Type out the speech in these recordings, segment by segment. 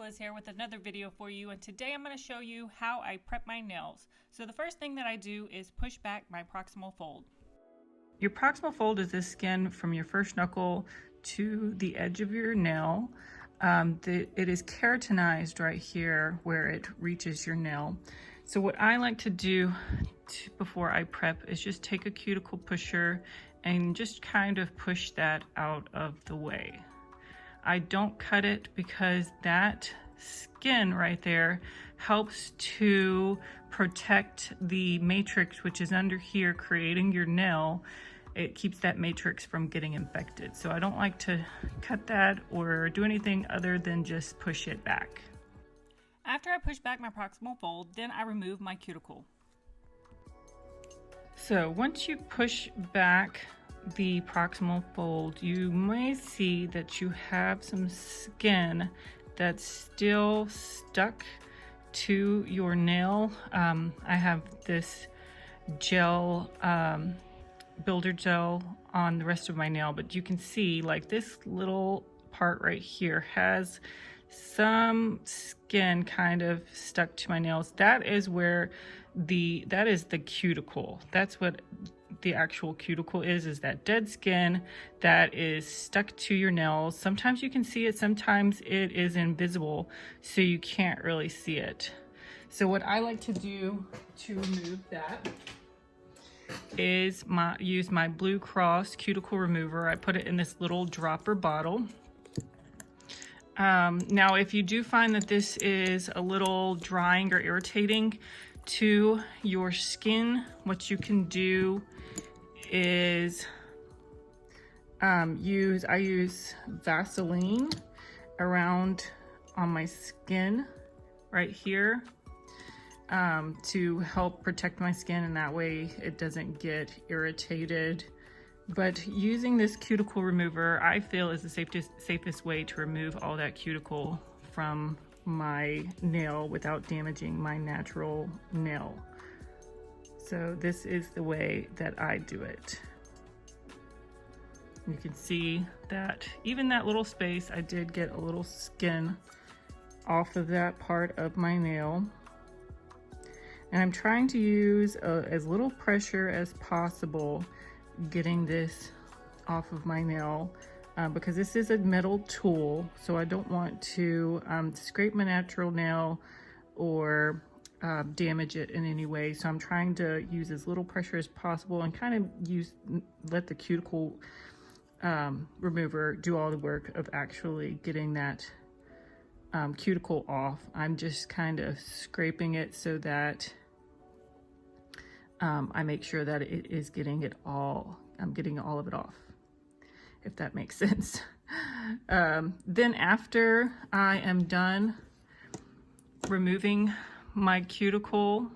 Liz here with another video for you, and today I'm going to show you how I prep my nails. So the first thing that I do is push back my proximal fold. Your proximal fold is the skin from your first knuckle to the edge of your nail. It is keratinized right here where it reaches your nail. So what I like to do before I prep is just take a cuticle pusher and just kind of push that out of the way. I don't cut it because that skin right there helps to protect the matrix, which is under here creating your nail. It keeps that matrix from getting infected. So I don't like to cut that or do anything other than just push it back. After I push back my proximal fold, then I remove my cuticle. So once you push back the proximal fold, you may see that you have some skin that's still stuck to your nail. I have this gel, builder gel on the rest of my nail, but you can see like this little part right here has some skin kind of stuck to my nails. That is where that is the cuticle. That's what the actual cuticle is that dead skin that is stuck to your nails. Sometimes you can see it, sometimes it is invisible, so you can't really see it. So what I like to do to remove that is use my blue Cross Cuticle Remover. I put it in this little dropper bottle. Now if you do find that this is a little drying or irritating to your skin, what you can do is I use Vaseline around on my skin right here to help protect my skin, and that way it doesn't get irritated. But using this cuticle remover, I feel, is the safest way to remove all that cuticle from my nail without damaging my natural nail. So this is the way that I do it. You can see that even that little space, I did get a little skin off of that part of my nail. And I'm trying to use as little pressure as possible getting this off of my nail because this is a metal tool, so I don't want to scrape my natural nail or damage it in any way. So I'm trying to use as little pressure as possible and kind of let the cuticle remover do all the work of actually getting that cuticle off. I'm just kind of scraping it so that I make sure that it is getting I'm getting all of it off, if that makes sense. Then after I am done removing my cuticle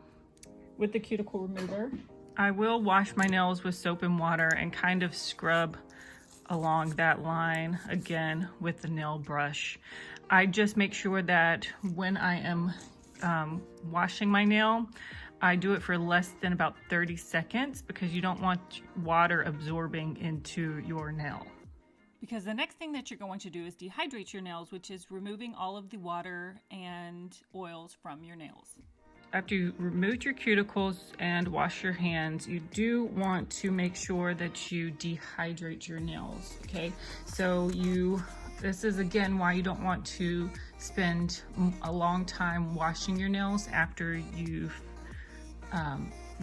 with the cuticle remover, I will wash my nails with soap and water and kind of scrub along that line again with the nail brush. I just make sure that when I am washing my nail, I do it for less than about 30 seconds because you don't want water absorbing into your nail. Because the next thing that you're going to do is dehydrate your nails, which is removing all of the water and oils from your nails. After you remove your cuticles and wash your hands, you do want to make sure that you dehydrate your nails, okay? So this is again why you don't want to spend a long time washing your nails after you've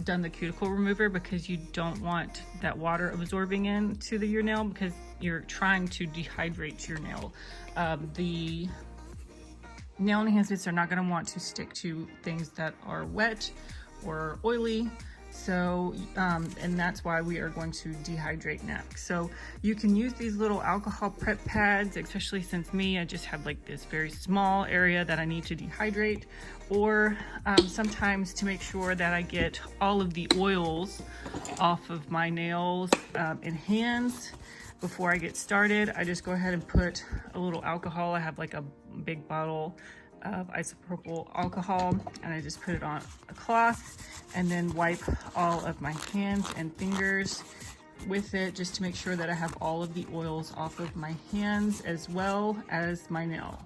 done the cuticle remover, because you don't want that water absorbing into your nail because you're trying to dehydrate your nail. The nail enhancements are not going to want to stick to things that are wet or oily. So, and that's why we are going to dehydrate next. So you can use these little alcohol prep pads, especially since I just have like this very small area that I need to dehydrate, or sometimes to make sure that I get all of the oils off of my nails and hands. Before I get started, I just go ahead and put a little alcohol. I have like a big bottle of isopropyl alcohol, and I just put it on a cloth and then wipe all of my hands and fingers with it, just to make sure that I have all of the oils off of my hands as well as my nail.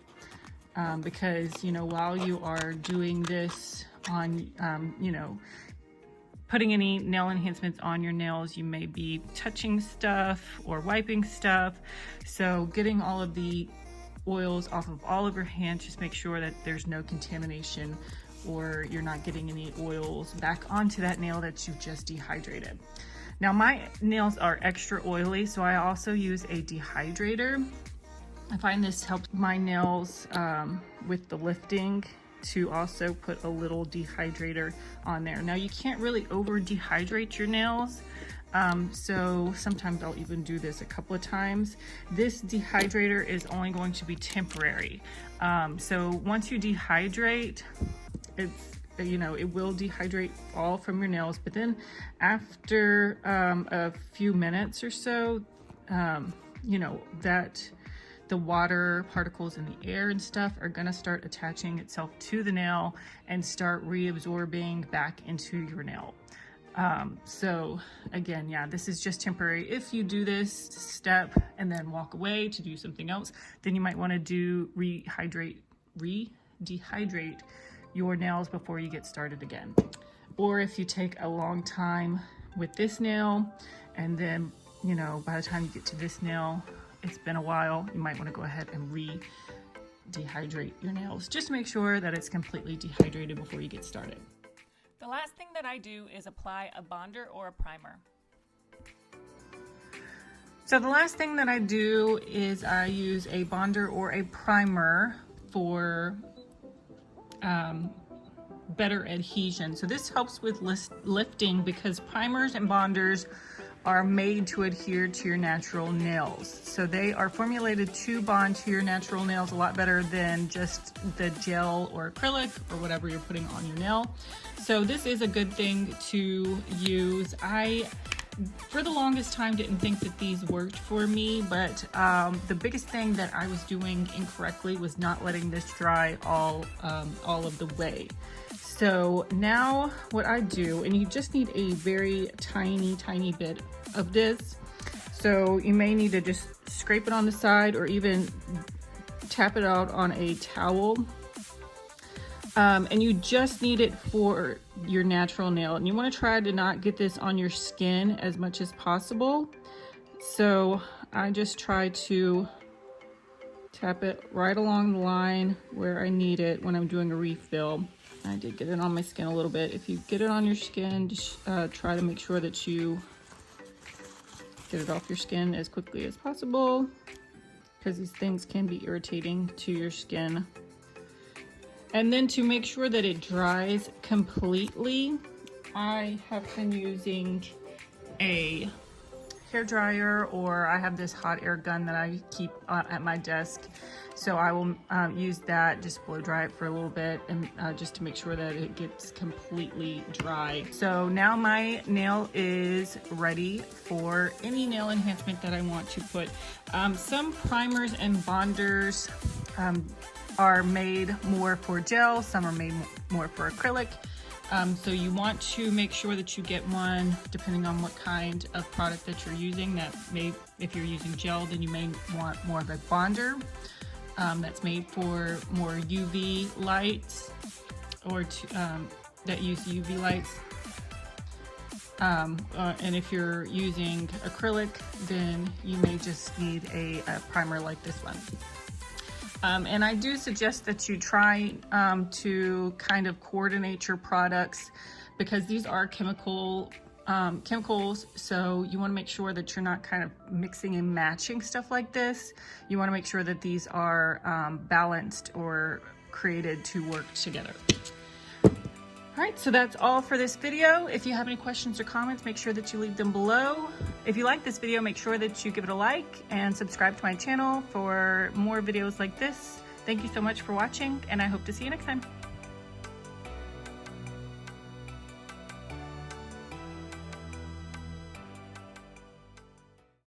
because, you know, while you are doing this on, you know, putting any nail enhancements on your nails, you may be touching stuff or wiping stuff. So getting all of the oils off of all of your hands, just make sure that there's no contamination or you're not getting any oils back onto that nail that you just dehydrated. Now my nails are extra oily, so I also use a dehydrator. I find this helps my nails with the lifting, to also put a little dehydrator on there. Now you can't really over dehydrate your nails, so sometimes I'll even do this a couple of times. This dehydrator is only going to be temporary. So once you dehydrate, it's, you know, it will dehydrate all from your nails, but then after a few minutes or so, you know, that the water particles in the air and stuff are gonna start attaching itself to the nail and start reabsorbing back into your nail. So again, yeah, this is just temporary. If you do this step and then walk away to do something else, then you might want to rehydrate your nails before you get started again. Or if you take a long time with this nail and then, you know, by the time you get to this nail, it's been a while, you might want to go ahead and dehydrate your nails. Just make sure that it's completely dehydrated before you get started. The last thing that I do is apply a bonder or a primer. So the last thing that I do is I use a bonder or a primer for better adhesion. So this helps with lifting, because primers and bonders are made to adhere to your natural nails. So they are formulated to bond to your natural nails a lot better than just the gel or acrylic or whatever you're putting on your nail. So this is a good thing to use. I, for the longest time, didn't think that these worked for me, but the biggest thing that I was doing incorrectly was not letting this dry all of the way. So now what I do, and you just need a very tiny bit of this. So you may need to just scrape it on the side or even tap it out on a towel. And you just need it for your natural nail. And you want to try to not get this on your skin as much as possible. So I just try to tap it right along the line where I need it when I'm doing a refill. I did get it on my skin a little bit. If you get it on your skin, just try to make sure that you get it off your skin as quickly as possible, because these things can be irritating to your skin. And then to make sure that it dries completely, I have been using a hair dryer, or I have this hot air gun that I keep at my desk. So I will use that, just blow dry it for a little bit, and just to make sure that it gets completely dry. So now my nail is ready for any nail enhancement that I want to put. Some primers and bonders are made more for gel, some are made more for acrylic. So you want to make sure that you get one depending on what kind of product that you're using. If you're using gel, then you may want more of a bonder that's made for more UV lights, or that use UV lights. And if you're using acrylic, then you may just need a primer like this one. And I do suggest that you try to kind of coordinate your products, because these are chemicals, so you want to make sure that you're not kind of mixing and matching stuff like this. You want to make sure that these are balanced or created to work together. All right, so that's all for this video. If you have any questions or comments, make sure that you leave them below. If you like this video, make sure that you give it a like and subscribe to my channel for more videos like this. Thank you so much for watching, and I hope to see you next time.